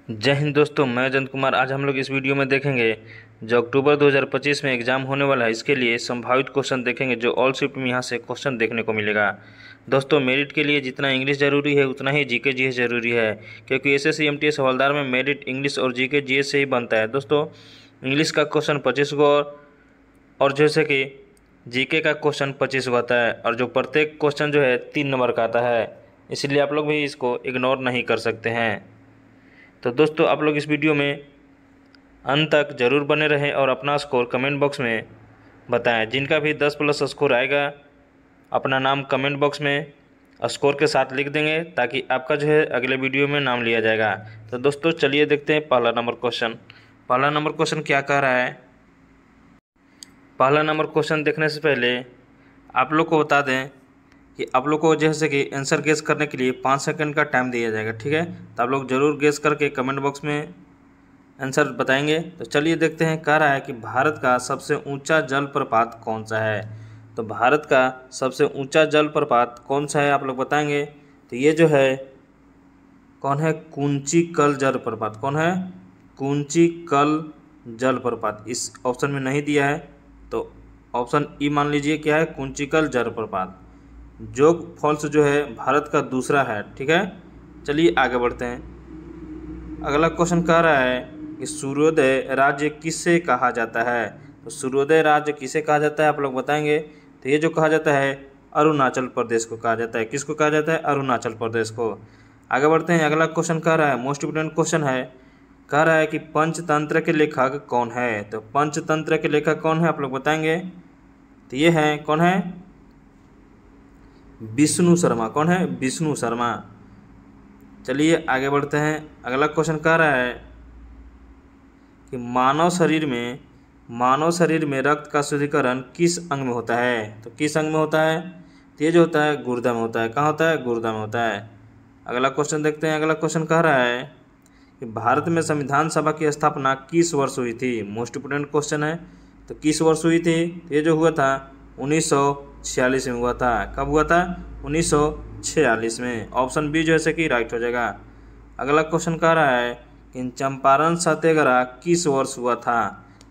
जय हिंद दोस्तों, मैं जयंत कुमार। आज हम लोग इस वीडियो में देखेंगे जो अक्टूबर 2025 में एग्ज़ाम होने वाला है, इसके लिए संभावित क्वेश्चन देखेंगे जो ऑल शिफ्ट में यहाँ से क्वेश्चन देखने को मिलेगा। दोस्तों, मेरिट के लिए जितना इंग्लिश ज़रूरी है उतना ही जीके जीएस ज़रूरी है, क्योंकि एसएससी एमटीएस हवलदार में मेरिट इंग्लिश और जीके जीएस से ही बनता है। दोस्तों, इंग्लिश का क्वेश्चन 25 गो और जैसे कि जीके का क्वेश्चन 25 गो आता है, और जो प्रत्येक क्वेश्चन जो है 3 नंबर का आता है, इसलिए आप लोग भी इसको इग्नोर नहीं कर सकते हैं। तो दोस्तों, आप लोग इस वीडियो में अंत तक ज़रूर बने रहें और अपना स्कोर कमेंट बॉक्स में बताएं। जिनका भी 10+ स्कोर आएगा, अपना नाम कमेंट बॉक्स में स्कोर के साथ लिख देंगे, ताकि आपका जो है अगले वीडियो में नाम लिया जाएगा। तो दोस्तों, चलिए देखते हैं पहला नंबर क्वेश्चन। पहला नंबर क्वेश्चन क्या कह रहा है। पहला नंबर क्वेश्चन देखने से पहले आप लोग को बता दें कि आप लोग को जैसे कि आंसर गेस करने के लिए 5 सेकंड का टाइम दिया जाएगा, ठीक है। तो आप लोग ज़रूर गेस करके कमेंट बॉक्स में आंसर बताएंगे। तो चलिए देखते हैं। कह रहा है कि भारत का सबसे ऊंचा जलप्रपात कौन सा है। तो भारत का सबसे ऊंचा जलप्रपात कौन सा है, आप लोग बताएंगे। तो ये जो है कौन है, कुंचिकल जलप्रपात। कौन है, कुंचिकल जलप्रपात। इस ऑप्शन में नहीं दिया है, तो ऑप्शन ई मान लीजिए क्या है, कुंचिकल जलप्रपात। जोग फॉल्स जो है भारत का दूसरा है, ठीक है। चलिए आगे बढ़ते हैं। अगला क्वेश्चन कह रहा है कि सूर्योदय राज्य किसे कहा जाता है। तो सूर्योदय राज्य किसे कहा जाता है, आप लोग बताएंगे। तो ये जो कहा जाता है अरुणाचल प्रदेश को कहा जाता है। किसको कहा जाता है, अरुणाचल प्रदेश को। आगे बढ़ते हैं। अगला क्वेश्चन कह रहा है, मोस्ट इंपोर्टेंट क्वेश्चन है। कह रहा है कि पंचतंत्र के लेखक कौन है। तो पंचतंत्र के लेखक कौन है, आप लोग बताएंगे। तो ये है, कौन है, विष्णु शर्मा। कौन है, विष्णु शर्मा। चलिए आगे बढ़ते हैं। अगला क्वेश्चन कह रहा है कि मानव शरीर में रक्त का शुद्धिकरण किस अंग में होता है। तो किस अंग में होता है, तो ये जो होता है गुर्दा में होता है। कहाँ होता है, गुर्दा में होता है। अगला क्वेश्चन देखते हैं। अगला क्वेश्चन कह रहा है कि भारत में संविधान सभा की स्थापना किस वर्ष हुई थी। मोस्ट इंपोर्टेंट क्वेश्चन है। तो किस वर्ष हुई थी, तो ये जो हुआ था 1946 में हुआ था। कब हुआ था, 1946 में। ऑप्शन बी जो है कि राइट हो जाएगा। अगला क्वेश्चन कह रहा है कि चंपारण सत्याग्रह किस वर्ष हुआ था।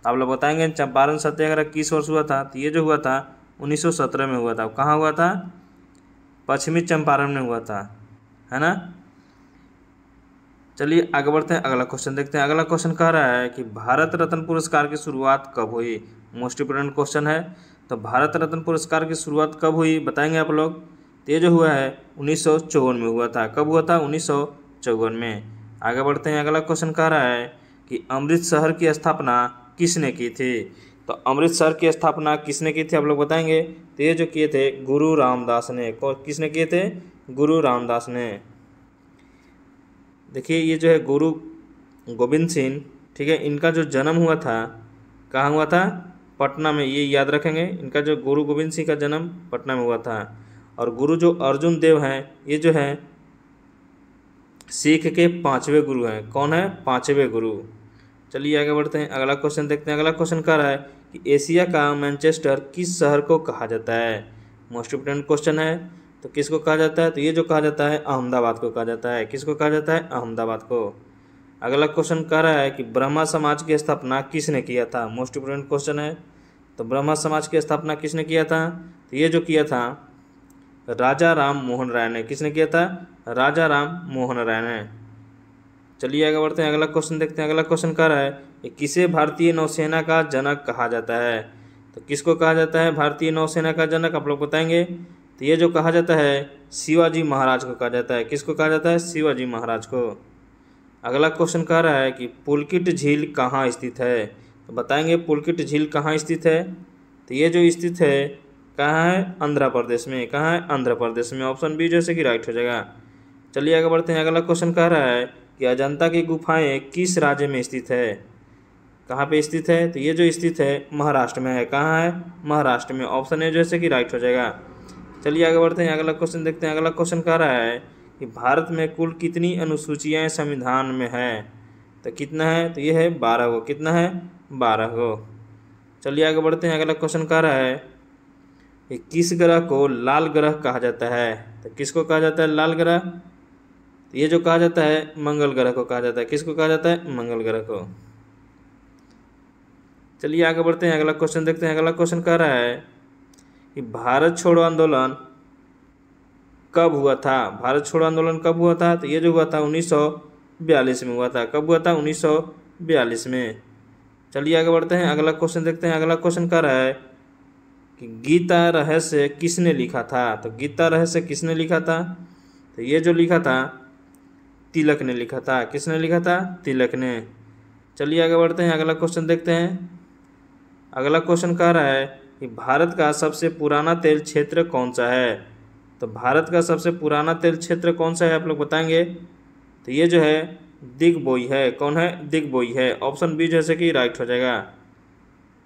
आप लोग बताएंगे चंपारण सत्याग्रह किस वर्ष हुआ था। तो ये जो हुआ था 1917 में हुआ था। कहाँ हुआ था, पश्चिमी चंपारण में हुआ था, है ना। चलिए आगे बढ़ते हैं। अगला क्वेश्चन देखते हैं। अगला क्वेश्चन कह रहा है कि भारत रत्न पुरस्कार की शुरुआत कब हुई। मोस्ट इंपोर्टेंट क्वेश्चन है। तो भारत रत्न पुरस्कार की शुरुआत कब हुई, बताएंगे आप लोग। तो ये जो हुआ है 1954 में हुआ था। कब हुआ था, 1954 में। आगे बढ़ते हैं। अगला क्वेश्चन कह रहा है कि अमृत शहर की स्थापना किसने की थी। तो अमृत शहर की स्थापना किसने की थी, आप लोग बताएंगे। तो ये जो किए थे गुरु रामदास ने। किसने किए थे, गुरु रामदास ने। देखिए ये जो है गुरु गोविंद सिंह, ठीक है, इनका जो जन्म हुआ था कहाँ हुआ था, पटना में। ये याद रखेंगे, इनका जो गुरु गोविंद सिंह का जन्म पटना में हुआ था। और गुरु जो अर्जुन देव हैं, ये जो है सिख के 5वें गुरु हैं। कौन है, 5वें गुरु। चलिए आगे बढ़ते हैं। अगला क्वेश्चन देखते हैं। अगला क्वेश्चन कह रहा है कि एशिया का मैनचेस्टर किस शहर को कहा जाता है। मोस्ट इंपोर्टेंट क्वेश्चन है। तो किसको कहा जाता है, तो ये जो कहा जाता है अहमदाबाद को कहा जाता है। किसको कहा जाता है, अहमदाबाद को। अगला क्वेश्चन कह रहा है कि ब्रह्मा समाज की स्थापना किसने किया था। मोस्ट इंपोर्टेंट क्वेश्चन है। तो ब्रह्मा समाज की स्थापना किसने किया था, तो ये जो किया था राजा राम मोहन राय ने। किसने किया था, राजा राम मोहन राय ने। चलिए आगे बढ़ते हैं। अगला क्वेश्चन देखते हैं। अगला क्वेश्चन कह रहा है कि किसे भारतीय नौसेना का जनक कहा जाता है। तो किसको कहा जाता है भारतीय नौसेना का जनक, आप लोग बताएंगे। तो ये जो कहा जाता है शिवाजी महाराज को कहा जाता है। किसको कहा जाता है, शिवाजी महाराज को। अगला क्वेश्चन कह रहा है कि पुलकित झील कहाँ स्थित है। तो बताएंगे पुलकित झील कहाँ स्थित है। तो ये जो स्थित है कहाँ है, आंध्र प्रदेश में। कहाँ है, आंध्र प्रदेश में। ऑप्शन बी जैसे कि राइट हो जाएगा। चलिए आगे बढ़ते हैं। अगला क्वेश्चन कह रहा है कि अजंता की गुफाएं किस राज्य में स्थित है। कहाँ पे स्थित है, तो ये जो स्थित है महाराष्ट्र में है। कहाँ है, महाराष्ट्र में। ऑप्शन ए जैसे कि राइट हो जाएगा। चलिए आगे बढ़ते हैं। अगला क्वेश्चन देखते हैं। अगला क्वेश्चन कह रहा है कि भारत में कुल कितनी अनुसूचियाँ संविधान में है। तो कितना है, तो ये है 12 गो। कितना है, 12 गो। चलिए आगे बढ़ते हैं। अगला क्वेश्चन कह रहा है कि किस ग्रह को लाल ग्रह कहा जाता है। तो किसको कहा जाता है, लाल ग्रह। तो ये जो कहा जाता है मंगल ग्रह को कहा जाता है। किसको कहा जाता है? मंगल ग्रह को। चलिए आगे बढ़ते हैं, अगला क्वेश्चन देखते हैं। अगला क्वेश्चन कह रहा है कि भारत छोड़ो आंदोलन कब हुआ था? भारत छोड़ो आंदोलन कब हुआ था? तो ये जो हुआ था 1942 में हुआ था। कब हुआ था? 1942 में। चलिए आगे बढ़ते हैं, अगला क्वेश्चन देखते हैं। अगला क्वेश्चन कह रहा है कि गीता रहस्य किसने लिखा था? तो गीता रहस्य किसने लिखा था? तो ये जो लिखा था तिलक ने लिखा था। किसने लिखा था? तिलक ने। चलिए आगे बढ़ते हैं, अगला क्वेश्चन देखते हैं। अगला क्वेश्चन कह रहा है कि भारत का सबसे पुराना तेल क्षेत्र कौन सा है? तो भारत का सबसे पुराना तेल क्षेत्र कौन सा है आप लोग बताएंगे? तो ये जो है दिग्बोई है। कौन है? दिग्बोई है। ऑप्शन बी जैसे कि राइट हो जाएगा।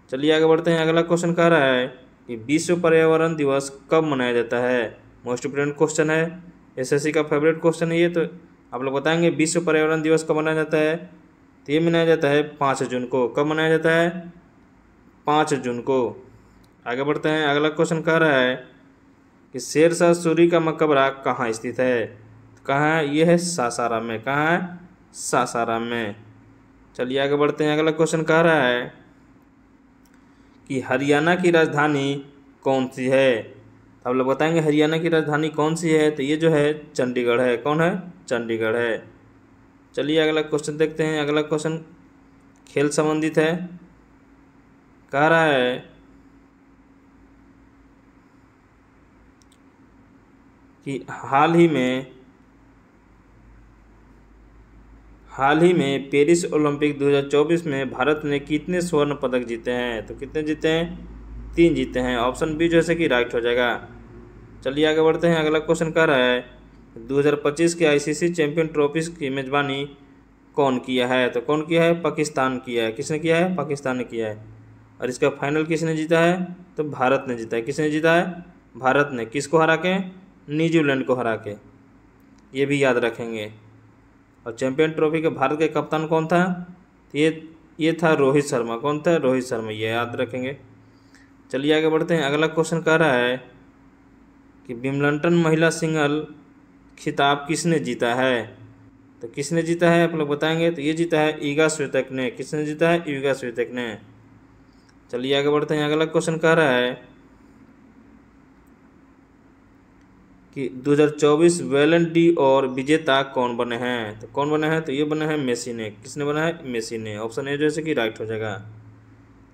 चलिए आगे बढ़ते हैं, अगला क्वेश्चन कह रहा है कि विश्व पर्यावरण दिवस कब मनाया जाता है? मोस्ट इंपोर्टेंट क्वेश्चन है, एसएससी का फेवरेट क्वेश्चन है ये। तो आप लोग बताएंगे विश्व पर्यावरण दिवस कब मनाया जाता है? तो ये मनाया जाता है 5 जून को। कब मनाया जाता है? 5 जून को। आगे बढ़ते हैं, अगला क्वेश्चन कह रहा है कि शेरशाह सूरी का मकबरा कहाँ स्थित है? तो कहाँ है? ये है सासाराम में। कहाँ है? सासाराम में। चलिए आगे बढ़ते हैं, अगला क्वेश्चन कह रहा है कि हरियाणा की राजधानी कौन सी है? तो आप लोग बताएंगे हरियाणा की राजधानी कौन सी है? तो ये जो है चंडीगढ़ है। कौन है? चंडीगढ़ है। चलिए अगला क्वेश्चन देखते हैं। अगला क्वेश्चन खेल संबंधित है। कह रहा है कि हाल ही में पेरिस ओलंपिक 2024 में भारत ने कितने स्वर्ण पदक जीते हैं? तो कितने जीते हैं? 3 जीते हैं। ऑप्शन बी जैसे कि राइट हो जाएगा। चलिए आगे बढ़ते हैं, अगला क्वेश्चन कह रहा है 2025 के आईसीसी चैंपियन ट्रॉफी की मेजबानी कौन किया है? तो कौन किया है? पाकिस्तान किया है। किसने किया है? पाकिस्तान ने किया है। और इसका फाइनल किसने जीता है? तो भारत ने जीता है। किसने जीता है? भारत ने। किसको हरा के? न्यूजीलैंड को हरा के। ये भी याद रखेंगे। और चैंपियन ट्रॉफी के भारत के कप्तान कौन था? ये था रोहित शर्मा। कौन था? रोहित शर्मा। ये याद रखेंगे। चलिए आगे बढ़ते हैं, अगला क्वेश्चन कह रहा है कि विंबलडन महिला सिंगल खिताब किसने जीता है? तो किसने जीता है आप लोग बताएंगे? तो ये जीता है ईगा स्वितेक ने। किसने जीता है? ईगा स्वितेक ने। चलिए आगे बढ़ते हैं, अगला क्वेश्चन कह रहा है कि 2024 बैलन डी और विजेता कौन बने हैं? तो कौन बने हैं? तो ये बने हैं मेसी ने। किसने बना है? मेसी ने। ऑप्शन ए जैसे कि राइट हो जाएगा।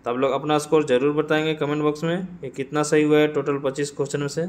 तो आप लोग अपना स्कोर जरूर बताएंगे कमेंट बॉक्स में कि कितना सही हुआ है टोटल 25 क्वेश्चन में से।